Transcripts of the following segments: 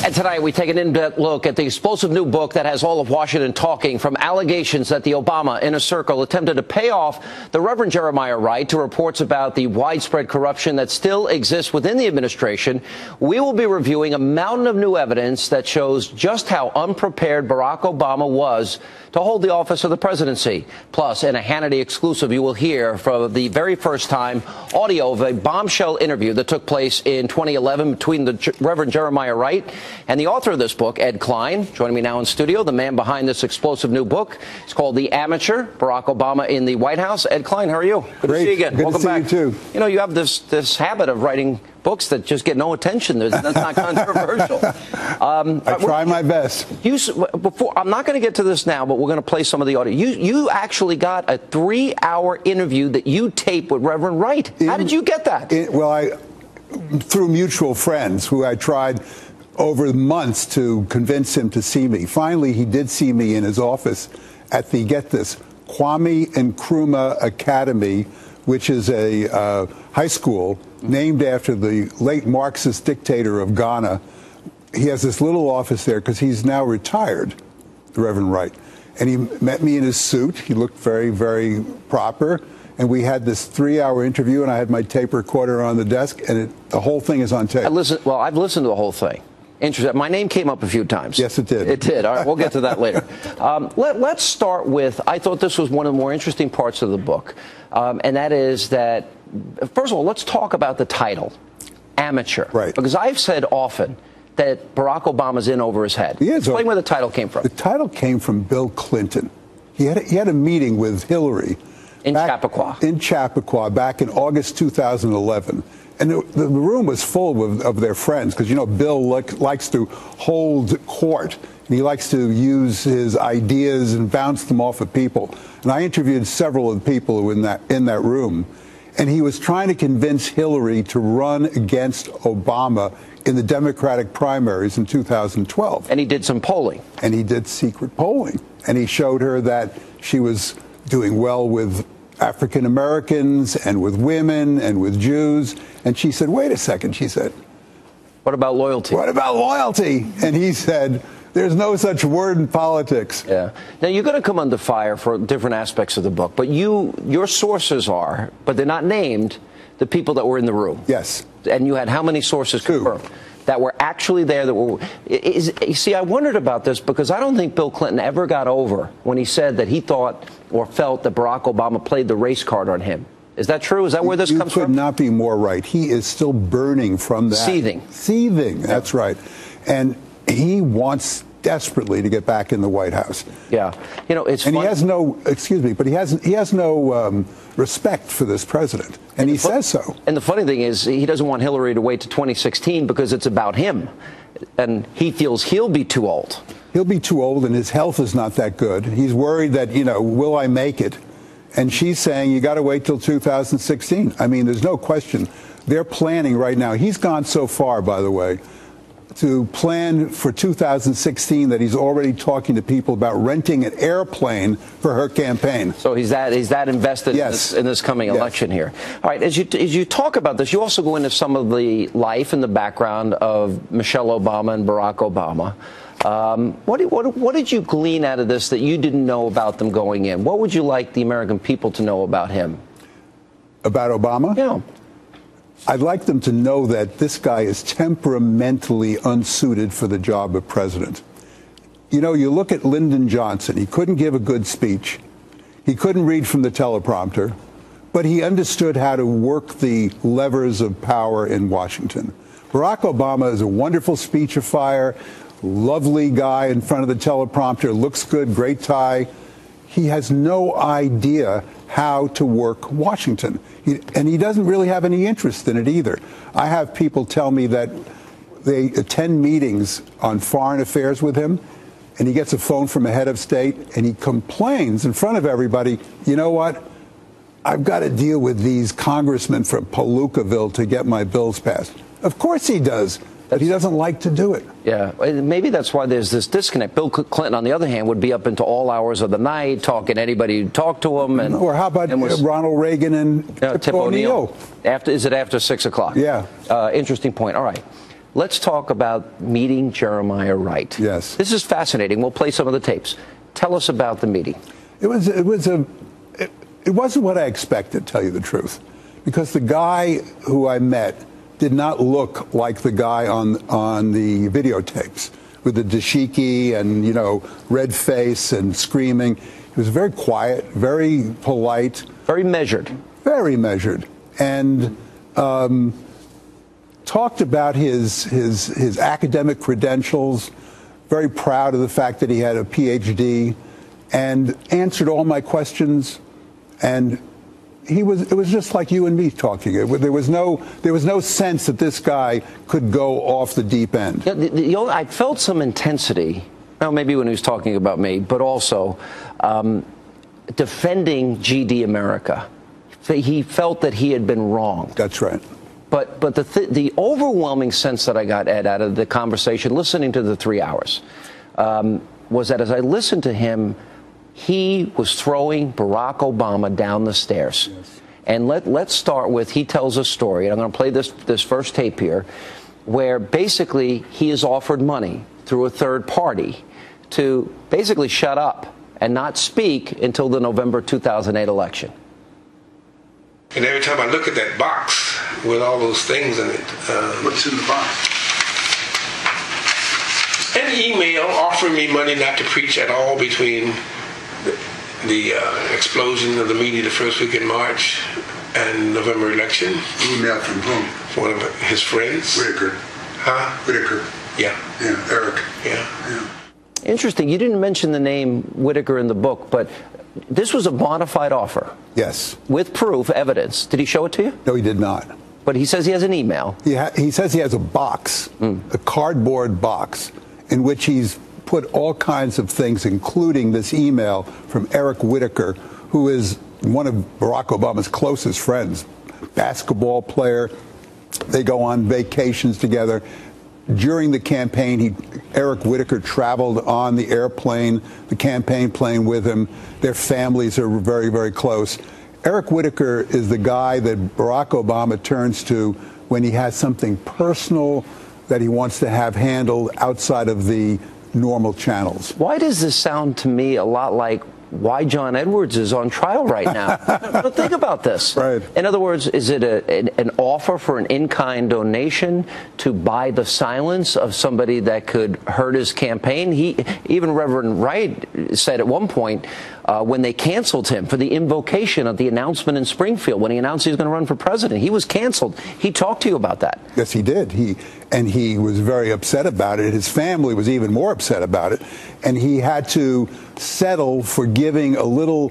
And tonight we take an in-depth look at the explosive new book that has all of Washington talking, from allegations that the Obama inner circle attempted to pay off the Reverend Jeremiah Wright to reports about the widespread corruption that still exists within the administration. We will be reviewing a mountain of new evidence that shows just how unprepared Barack Obama was to hold the office of the presidency. Plus, in a Hannity exclusive, you will hear for the very first time audio of a bombshell interview that took place in 2011 between the Reverend Jeremiah Wright and the author of this book, Ed Klein. Joining me now in studio, the man behind this explosive new book. It's called The Amateur, Barack Obama in the White House. Ed Klein, how are you? Good to see you again. Welcome back. Good to see you, too. You know, you have this habit of writing books that just get no attention. That's not controversial. I try my best. I'm not going to get to this now, but we're going to play some of the audio. You actually got a 3-hour interview that you taped with Reverend Wright. How did you get that? Through mutual friends who I tried over months to convince him to see me. Finally, he did see me in his office at the, get this, Kwame Nkrumah Academy, which is a high school named after the late Marxist dictator of Ghana. He has this little office there because he's now retired, the Reverend Wright. And he met me in his suit. He looked very, very proper. And we had this 3-hour interview, and I had my tape recorder on the desk, and the whole thing is on tape. I've listened to the whole thing. Interesting. My name came up a few times. Yes, it did. It did. All right, we'll get to that later. Let's start with, I thought this was one of the more interesting parts of the book, and that is that, first of all, let's talk about the title, Amateur. Right. Because I've said often that Barack Obama's in over his head. He is. Explain where the title came from. The title came from Bill Clinton. He had a meeting with Hillary. In Chappaqua. In Chappaqua back in August 2011. And the room was full of their friends because, you know, Bill likes to hold court. And he likes to use his ideas and bounce them off of people. And I interviewed several of the people who were in that room. And he was trying to convince Hillary to run against Obama in the Democratic primaries in 2012. And he did some polling. And he did secret polling. And he showed her that she was doing well with African Americans and with women and with Jews. And she said, wait a second, she said. What about loyalty? What about loyalty? And he said, there's no such word in politics. Yeah. Now, you're going to come under fire for different aspects of the book, but your sources are, but they're not named, the people that were in the room. Yes. And you had how many sources confirmed that were actually there? That were. You see, I wondered about this because I don't think Bill Clinton ever got over when he said that he thought or felt that Barack Obama played the race card on him. Is that true? Is that where this comes from? You could not be more right. He is still burning from that. Seething. Seething. That's right. And he wants desperately to get back in the White House. Yeah. You know, it's and he has no, excuse me, but he has no respect for this president. And he says so. And the funny thing is, he doesn't want Hillary to wait to 2016 because it's about him. And he feels he'll be too old. He'll be too old, and his health is not that good. He's worried that, you know, will I make it? And she's saying, you got to wait till 2016. I mean, there's no question. They're planning right now. He's gone so far, by the way, to plan for 2016 that he's already talking to people about renting an airplane for her campaign. So he's that invested in this coming election here. All right, as you talk about this, you also go into some of the life and the background of Michelle Obama and Barack Obama. What did you glean out of this that you didn't know about them going in? What would you like the American people to know about him? About Obama? Yeah. I'd like them to know that this guy is temperamentally unsuited for the job of president. You know, you look at Lyndon Johnson. He couldn't give a good speech. He couldn't read from the teleprompter. But he understood how to work the levers of power in Washington. Barack Obama is a wonderful speechifier, lovely guy in front of the teleprompter, looks good, great tie. He has no idea how to work Washington. And he doesn't really have any interest in it either. I have people tell me that they attend meetings on foreign affairs with him, and he gets a phone from a head of state, and he complains in front of everybody, you know what? I've got to deal with these congressmen from Palookaville to get my bills passed. Of course he does. But he doesn't like to do it. Yeah, maybe that's why there's this disconnect. Bill Clinton, on the other hand, would be up into all hours of the night talking to anybody who talked to him. Or how about Ronald Reagan and Tip O'Neill? Is it after 6 o'clock? Yeah. Interesting point. All right. let's talk about meeting Jeremiah Wright. Yes. This is fascinating. We'll play some of the tapes. Tell us about the meeting. It wasn't what I expected, to tell you the truth, because the guy who I met did not look like the guy on the videotapes with the dashiki and, you know, red face and screaming. He was very quiet, very polite. Very measured. Very measured. And talked about his academic credentials, very proud of the fact that he had a PhD, and answered all my questions. And it was just like you and me talking. There was no sense that this guy could go off the deep end. Yeah, I felt some intensity. Well, maybe when he was talking about me, but also defending GD America. He felt that he had been wronged. That's right. But the overwhelming sense that I got, Ed, out of the conversation, listening to the 3 hours, was that as I listened to him, he was throwing Barack Obama down the stairs. Yes. And let's start with, he tells a story, and I'm going to play this first tape here, where basically he is offered money through a third party to basically shut up and not speak until the November 2008 election. And every time I look at that box with all those things in it, what's in the box? An email offering me money not to preach at all between the explosion of the media the first week in March and November election. Email from whom? From one of his friends. Whitaker. Huh? Whitaker. Yeah. Yeah, Eric. Yeah. Interesting. You didn't mention the name Whitaker in the book, but this was a bona fide offer. Yes. With proof, evidence. Did he show it to you? No, he did not. But he says he has an email. He says he has a box, a cardboard box, in which he's put all kinds of things, including this email from Eric Whitaker, who is one of Barack Obama's closest friends, basketball player. They go on vacations together. During the campaign, Eric Whitaker traveled on the airplane, the campaign plane with him. Their families are very, very close. Eric Whitaker is the guy that Barack Obama turns to when he has something personal that he wants to have handled outside of the normal channels. Why does this sound to me a lot like why John Edwards is on trial right now? But think about this. Right. In other words, is it an offer for an in-kind donation to buy the silence of somebody that could hurt his campaign? Even Reverend Wright said at one point when they canceled him for the invocation of the announcement in Springfield, when he announced he was going to run for president, he was canceled. He talked to you about that. Yes, he did. He was very upset about it. His family was even more upset about it. And he had to settle for giving a little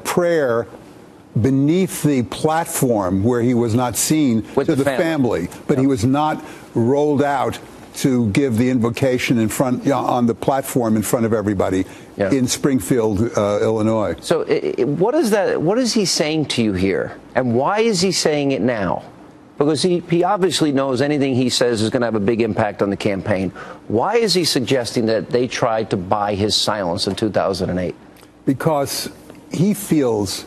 prayer beneath the platform where he was not seen to the family. But he was not rolled out to give the invocation in front on the platform in front of everybody in Springfield, Illinois. So what is that? What is he saying to you here? And why is he saying it now? Because he obviously knows anything he says is going to have a big impact on the campaign. Why is he suggesting that they tried to buy his silence in 2008? Because he feels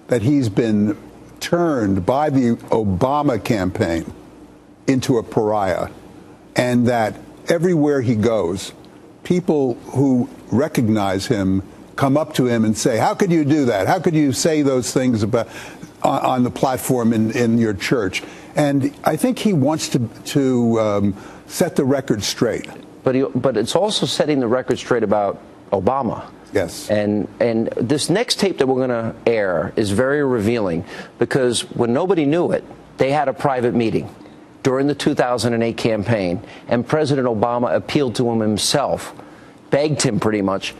that he's been turned by the Obama campaign into a pariah, and that everywhere he goes, people who recognize him come up to him and say, "How could you do that? How could you say those things about on the platform in your church?" And I think he wants to set the record straight. But it's also setting the record straight about Obama. Yes. And this next tape that we're going to air is very revealing, because when nobody knew it, they had a private meeting during the 2008 campaign, and President Obama appealed to him himself, begged him pretty much.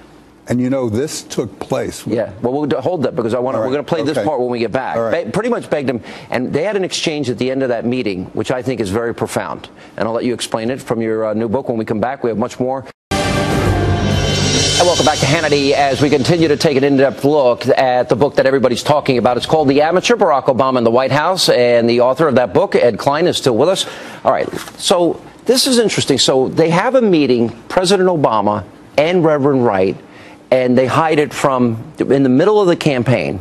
And you know, this took place. Yeah, well, we'll hold that because we're going to play this part when we get back. Right. Pretty much begged him, and they had an exchange at the end of that meeting, which I think is very profound. And I'll let you explain it from your new book when we come back. We have much more. And welcome back to Hannity as we continue to take an in-depth look at the book that everybody's talking about. It's called The Amateur, Barack Obama in the White House, and the author of that book, Ed Klein, is still with us. All right, so this is interesting. So they have a meeting, President Obama and Reverend Wright, and they hide it in the middle of the campaign.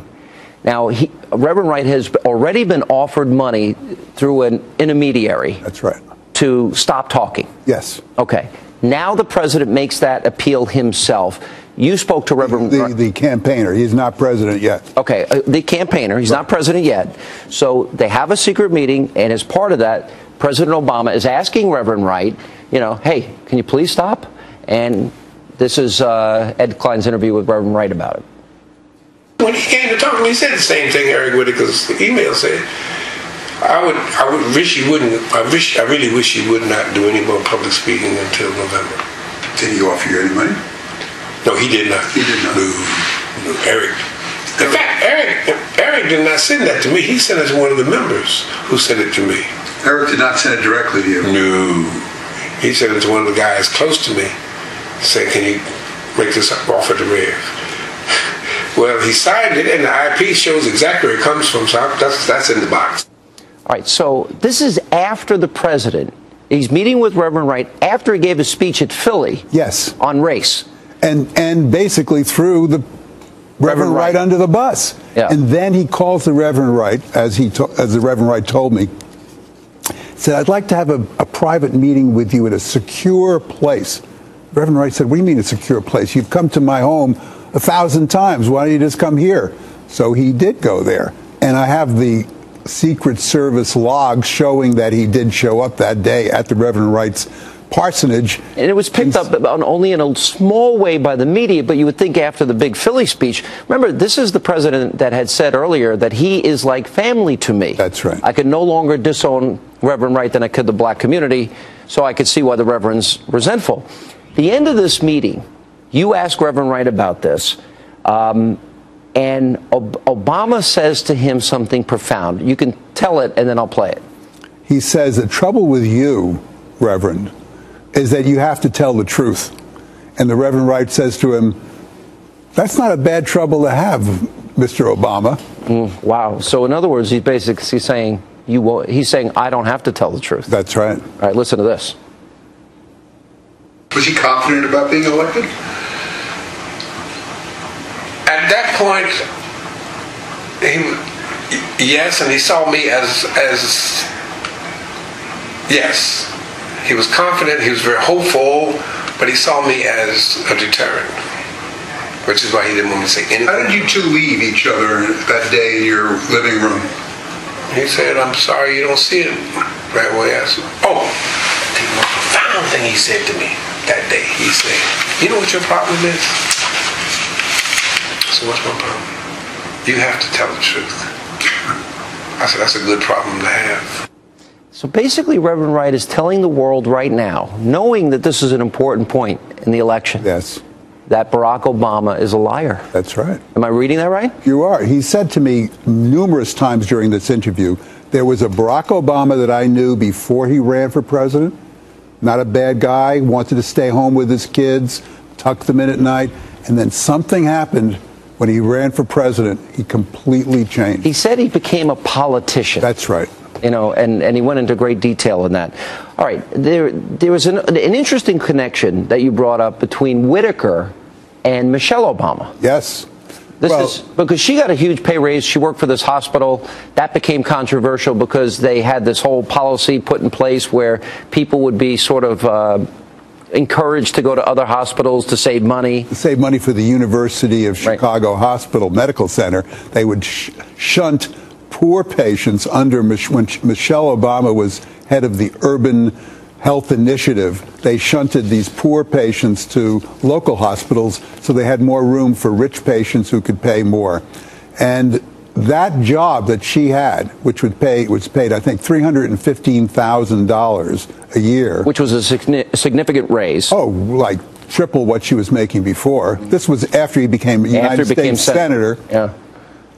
Now, Reverend Wright has already been offered money through an intermediary. That's right. to stop talking. Yes. Okay. Now the president makes that appeal himself. You spoke to Reverend... The campaigner. He's not president yet. Okay. The campaigner. He's not president yet. So they have a secret meeting, and as part of that, President Obama is asking Reverend Wright, hey, can you please stop? And this is Ed Klein's interview with Reverend Wright about it. When he came to talk to me, he said the same thing Eric Whitaker's email said. I really wish he would not do any more public speaking until November. Did he offer you any money? No, he did not. He did not. No, Eric. In fact, Eric did not send that to me. He sent it to one of the members who sent it to me. Eric did not send it directly to you? No. He sent it to one of the guys close to me, saying, can you make this offer to Rev? Well, he signed it, and the IP shows exactly where it comes from, so that's in the box. All right, so this is after the president. He's meeting with Reverend Wright after he gave a speech at Philly. Yes. On race. And basically threw the Reverend Wright under the bus. Yeah. And then he calls the Reverend Wright, as the Reverend Wright told me, said, I'd like to have a private meeting with you at a secure place. Reverend Wright said, what do you mean a secure place? You've come to my home 1,000 times. Why don't you just come here? So he did go there. And I have the Secret Service logs showing that he did show up that day at the Reverend Wright's parsonage. And it was picked up only in a small way by the media, but you would think after the big Philly speech. Remember, this is the president that had said earlier that he is like family to me. That's right. I could no longer disown Reverend Wright than I could the black community, so I could see why the Reverend's resentful. The end of this meeting, you ask Reverend Wright about this, and Obama says to him something profound. You can tell it, and then I'll play it. He says, the trouble with you, Reverend, is that you have to tell the truth. And the Reverend Wright says to him, that's not a bad trouble to have, Mr. Obama. Wow. So in other words, he's basically saying, he's saying, I don't have to tell the truth. That's right. All right, listen to this. Was he confident about being elected? At that point, yes, and he saw me as yes. He was confident, he was very hopeful, but he saw me as a deterrent, which is why he didn't want me to say anything. How did you two leave each other that day in your living room? He said, I'm sorry you don't see it right away. I said, oh, the most profound thing he said to me that day, he said, you know what your problem is? I said, what's my problem? You have to tell the truth. I said, that's a good problem to have. So basically, Reverend Wright is telling the world right now, knowing that this is an important point in the election, Yes. that Barack Obama is a liar. That's right. Am I reading that right? You are. He said to me numerous times during this interview, there was a Barack Obama that I knew before he ran for president. Not a bad guy, wanted to stay home with his kids, tuck them in at night. And then something happened when he ran for president. He completely changed. He said he became a politician. That's right. And he went into great detail in that. All right, there was an interesting connection that you brought up between Whitaker and Michelle Obama. Yes. This is because she got a huge pay raise. She worked for this hospital. That became controversial because they had this whole policy put in place where people would be sort of encouraged to go to other hospitals to save money. To save money for the University of Chicago Hospital Medical Center. They would shunt poor patients under, when Michelle Obama was head of the Urban Health Initiative, they shunted these poor patients to local hospitals so they had more room for rich patients who could pay more. And that job that she had, which was paid, I think, $315,000 a year. Which was a significant raise. Oh, like triple what she was making before. This was after he became a United States Senator. Yeah.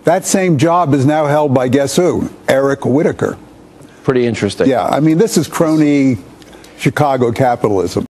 That same job is now held by, guess who? Eric Whitaker. Pretty interesting. Yeah, I mean, this is crony Chicago capitalism.